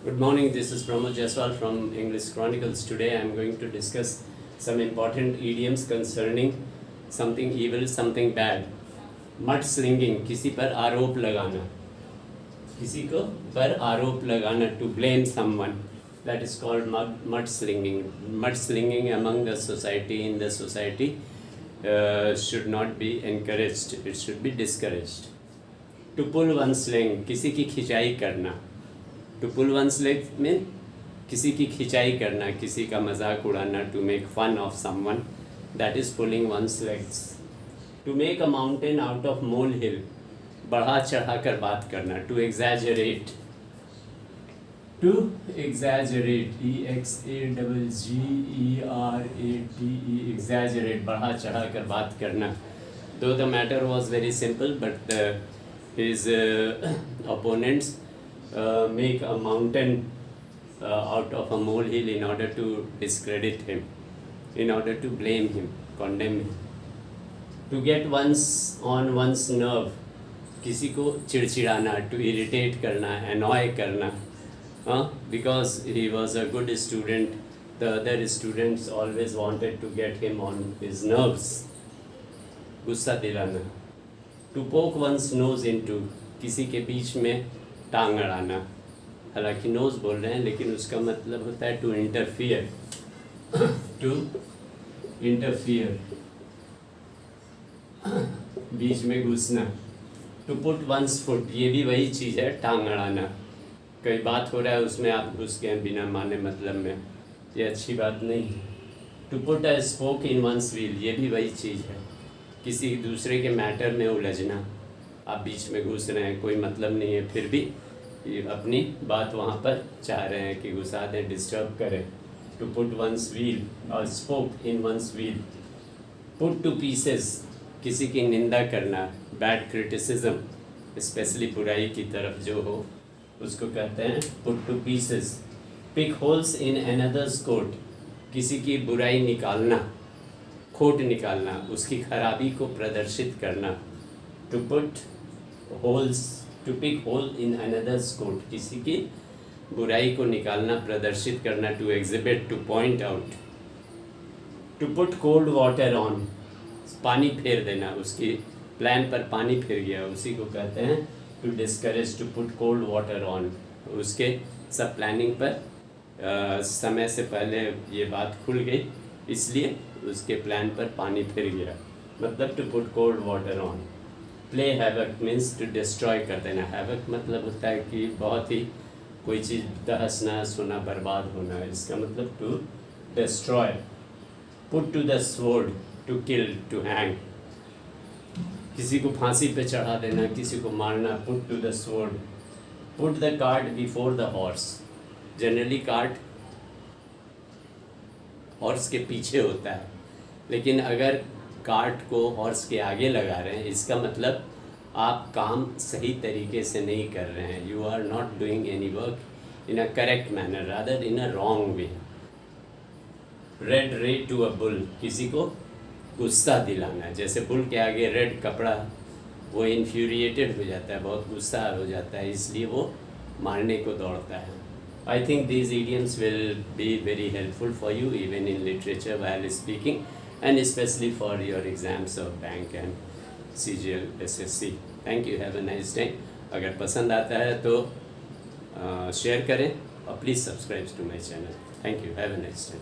Good morning, this is Pramod Jaiswal from English Chronicles. Today I am going to discuss some important idioms concerning something evil, something bad. Mudslinging, किसी पर आरोप लगाना, किसी को पर आरोप लगाना, to blame someone. That is called mudslinging. Mudslinging among the society, in the society, should not be encouraged. It should be discouraged. To pull one's leg, किसी की खिंचाई करना. टू पुल वंस लेग में किसी की खिंचाई करना, किसी का मजाक उड़ाना. To make fun of someone, that is pulling one's legs. To make a mountain out of molehill, बढ़ा चढ़ा कर बात करना. To exaggerate, to exaggerate, EXAGGERATE, exaggerate, बढ़ा चढ़ा कर बात करना. Though the matter was very simple, but his opponents make a mountain out of a molehill in order to discredit him, in order to blame him, condemn him. To get on one's nerve, किसी को चिड़चिड़ाना. To irritate करना, annoy करना. Because he was a good student, the other students always wanted to get him on his nerves. गुस्सा दिलाना. To poke one's nose into, किसी के बीच में टांग अड़ाना. हालांकि नोज बोल रहे हैं लेकिन उसका मतलब होता है टू इंटरफियर. टू इंटरफियर, बीच में घुसना. टू पुट वंस फुट, ये भी वही चीज़ है, टांग अड़ाना. कोई बात हो रहा है उसमें आप घुस गए बिना माने मतलब में, ये अच्छी बात नहीं. To put a spoke in one's wheel, ये भी वही चीज़ है, किसी दूसरे के मैटर में उलझना. आप बीच में घुस रहे हैं, कोई मतलब नहीं है, फिर भी अपनी बात वहाँ पर चाह रहे हैं कि घुसा दें, डिस्टर्ब करें. टू पुट वंस व्हील और spoke in one's wheel. Put to pieces, किसी की निंदा करना. बैड क्रिटिसिज्म, स्पेशली बुराई की तरफ जो हो उसको कहते हैं put to pieces. Pick holes in another's coat, किसी की बुराई निकालना, खोट निकालना, उसकी खराबी को प्रदर्शित करना. To put holes, to pick hole in another's coat, किसी की बुराई को निकालना, प्रदर्शित करना. To exhibit, to point out. To put cold water on, पानी फेर देना, उसकी प्लान पर पानी फिर गया, उसी को कहते हैं to discourage. To put cold water on, उसके सब प्लानिंग पर समय से पहले ये बात खुल गई, इसलिए उसके प्लान पर पानी फिर गया, मतलब to put cold water on. Play havoc means to destroy कर देना. हैवक मतलब होता है कि बहुत ही कोई चीज़ तहस नहस होना, बर्बाद होना, इसका मतलब to destroy. Put to the sword, to kill, to hang, किसी को फांसी पे चढ़ा देना, किसी को मारना. Put to the sword. Put the cart before the horse, generally cart horse के पीछे होता है, लेकिन अगर कार्ट को हॉर्स के आगे लगा रहे हैं, इसका मतलब आप काम सही तरीके से नहीं कर रहे हैं. You are not doing any work in a correct manner, rather in a wrong way. Red rag to a bull, किसी को गुस्सा दिलाना. जैसे बुल के आगे रेड कपड़ा, वो इन्फ्यूरिएटेड हो जाता है, बहुत गुस्सा हो जाता है, इसलिए वो मारने को दौड़ता है. I think these idioms will be very helpful for you even in literature while speaking, and especially for your exams of bank and CGL SSC. Thank you. Have a nice day. अगर पसंद आता है तो share करें और please subscribe to my channel. Thank you. Have a nice day.